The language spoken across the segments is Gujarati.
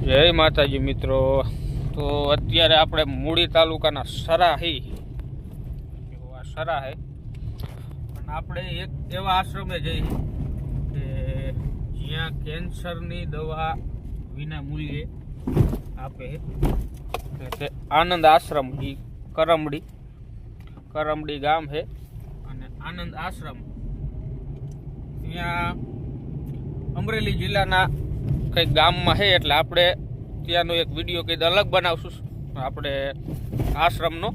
જય માતાજી મિત્રો। તો અત્યારે આપણે મૂડી તાલુકાના સરાહી સરા હે પણ આપણે એક એવા આશ્રમે જઈએ કે જ્યાં કેન્સરની દવા વિના મૂલ્યે આપે છે। આનંદ આશ્રમ કરમડી ગામ છે અને આનંદ આશ્રમ ત્યાં અમરેલી જિલ્લાના કંઈક ગામમાં છે। એટલે આપણે ત્યાંનો એક વિડીયો કંઈક અલગ બનાવશું આપણે આશ્રમનો,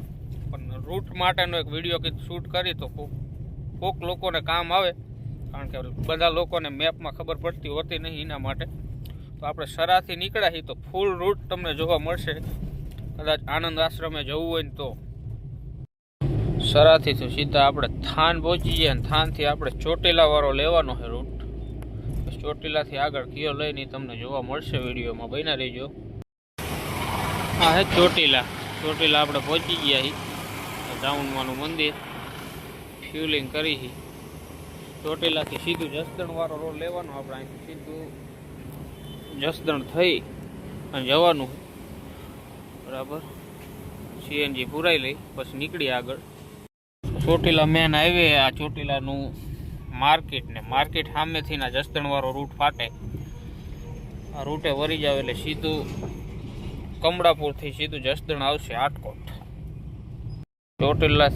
પણ રૂટ માટેનો એક વિડીયો કંઈક શૂટ કરી તો કોક લોકોને કામ આવે, કારણ કે બધા લોકોને મેપમાં ખબર પડતી હોતી નહીં એના માટે। તો આપણે સરાથી નીકળ્યા છીએ તો ફૂલ રૂટ તમને જોવા મળશે। કદાચ આનંદ આશ્રમે જવું હોય ને તો સરાથી તો સીધા આપણે થાન પહોંચી જઈએ અને થાનથી આપણે ચોટીલાવાળો લેવાનો છે રૂટ। ચોટીલાથી આગળ કયો લઈને તમને જોવા મળશે વિડીયોમાં, બન્યા રહેજો। હા હે ચોટીલા આપણે પહોંચી ગયા છીએ। ટાઉનમાંનું મંદિર ફ્યુલિંગ કરી છે। ચોટીલાથી સીધું જસદણવાળો રોડ લેવાનો, આપણે અહીંથી સીધું જસદણ થઈ અને જવાનું બરાબર। સીએનજી પુરાઈ લઈ પછી નીકળી આગળ। ચોટીલા મેન હાઈવે, આ ચોટીલાનું માર્કેટ સામેથી ના જસદણવાળો રૂટ ફાટે, આ રૂટે વરી જાવ એટલે સીધું કમળાપુરથી સીધું જસદણ આવશે આટકોટ। ચોટીલા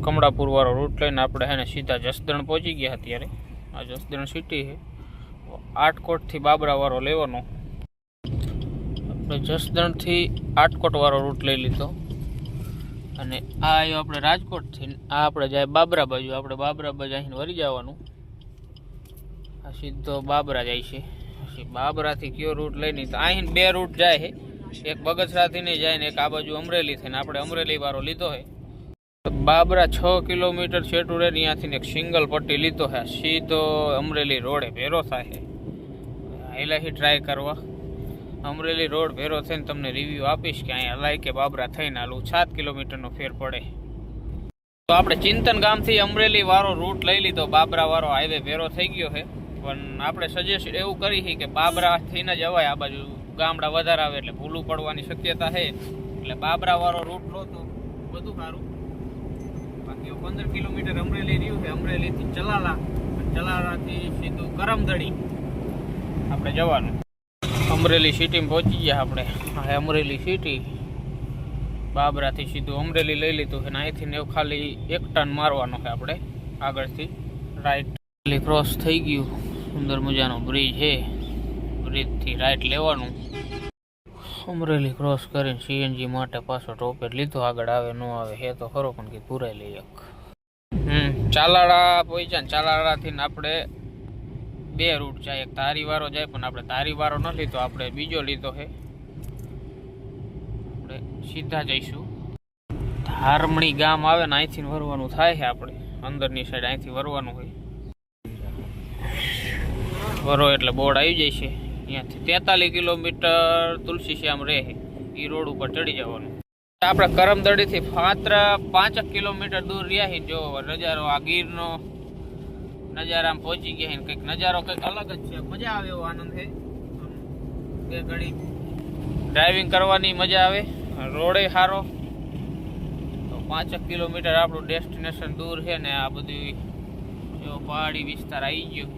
કમળાપુર વાળો રૂટ લઈને આપણે એને સીધા જસદણ પહોંચી ગયા। અત્યારે આ જસદણ સિટી છે। આટકોટથી બાબરા વાળો લેવાનો, આપણે જસદણથી આટકોટ વાળો રૂટ લઈ લીધો અને આ આવ્યો આપણે રાજકોટથી। આ આપણે જાય બાબરા બાજુ, આપણે બાબરા બાજુ અહીં વરી જવાનું। આ સીધો બાબરા જાય છે। પછી બાબરાથી કયો રૂટ લઈને તો અહીં બે રૂટ જાય છે, એક બગસરાથી નહીં જાય ને એક આ બાજુ અમરેલી થઈને આપણે અમરેલી વાળો લીધો છે। બાબરા 6 કિલોમીટર છેટું રહે, ત્યાંથી એક સિંગલ પટ્ટી લીધો છે, સીધો અમરેલી રોડે ભેરો થાય છે। અહીંયાથી ટ્રાય કરવા અમરેલી રોડ ભેરો થઈને તમને રિવ્યૂ આપીશ કે અહીંયા હલાય કે બાબરા થઈને હાલું 7 કિલોમીટરનો ફેર પડે। તો આપણે ચિંતન ગામથી અમરેલી વાળો રૂટ લઈ લીધો, બાબરા વાળો હાઈવે ભેરો થઈ ગયો છે, પણ આપણે સજેસ્ટ એવું કરી છે કે બાબરાથી ન જવાય, આ બાજુ ગામડા વધારે આવે એટલે ભૂલું પડવાની શક્યતા છે। એટલે બાબરા વાળો રૂટ લો તો બધું સારું। બાકી 15 કિલોમીટર અમરેલી રહ્યું છે, અમરેલીથી ચલાલાથી સીધું કરમદડી આપણે જવાનું। અમરેલી સિટીમાં પહોંચી ગયા આપણે। હા અમરેલી સિટી, બાબરાથી સીધું અમરેલી લઈ લીધું છે, અહીંથી ને ખાલી એક ટર્ન મારવાનો છે આપણે આગળથી રાઈટ। ક્રોસ થઈ ગયું, સુંદર મજાનો બ્રિજ છે, બ્રિજથી રાઈટ લેવાનું। અમરેલી ક્રોસ કરીને સીએનજી માટે પાછો ટોપેર લીધો, આગળ આવે ન આવે હે તો ખરો પણ કે પુરાઈ લઈએ। ચાલાળા પહોંચ્યા ને ચાલાળાથી આપણે બે રૂટ જાય, એક તારીવાળો જાય પણ આપણે તારીવાળો ન લીધો, આપણે બીજો લીધો છે। આપણે સીધા જઈશું ધારમણી ગામ આવે ને અહીંથી વરવાનું થાય છે, આપણે અંદરની સાઈડ અહીંથી વરવાનું હોય। વરો એટલે બોર્ડ આવી જાય છે, અહીંયાથી 43 કિલોમીટર તુલસી શ્યામ રહે, એ રોડ ઉપર ચડી જવાનું। આપણે કરમદડીથી માત્ર 5 કિલોમીટર દૂર રહ્યા છીએ। જો નજારો આ ગીરનો નજારામાં પહોંચી ગયા છે, કંઈક નજારો કંઈક અલગ જ છે, મજા આવે એવો આનંદ છે। બે ઘડી ડ્રાઇવિંગ કરવાની મજા આવે, રોડે સારો। તો 5 કિલોમીટર આપણું ડેસ્ટિનેશન દૂર છે ને આ બધું એવો પહાડી વિસ્તાર આવી ગયો।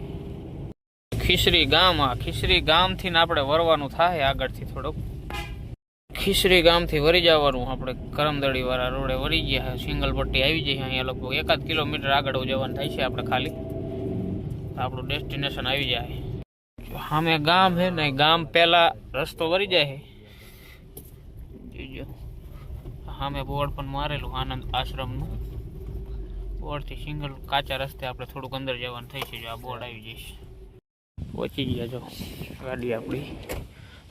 ખીસરી ગામ, આ ખીસરી ગામથી આપણે વરવાનું થાય આગળથી થોડુંક। ખીસરી ગામથી વરી જવાનું, આપણે કરમદડી વાળા રોડે વરી ગયા, સિંગલ પટ્ટી આવી જાય। અહીંયા લગભગ 1 કિલોમીટર આગળ જવાનું થાય છે આપણે ખાલી, આપણું ડેસ્ટિનેશન આવી જાય। સામે ગામ છે ને, ગામ પહેલા રસ્તો વરી જાય છે, જોજો સામે બોર્ડ પણ મારેલું આનંદ આશ્રમનું, બોર્ડથી સિંગલ કાચા રસ્તે આપણે થોડુંક અંદર જવાનું થાય છે। જો આ બોર્ડ આવી જશે, પહોંચી ગયા જો ગાડી આપણી।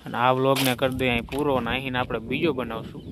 અને આ વ્લોગને કરી દઈએ અહીં પૂરો, ને અહીં આપણે બીજો બનાવશું।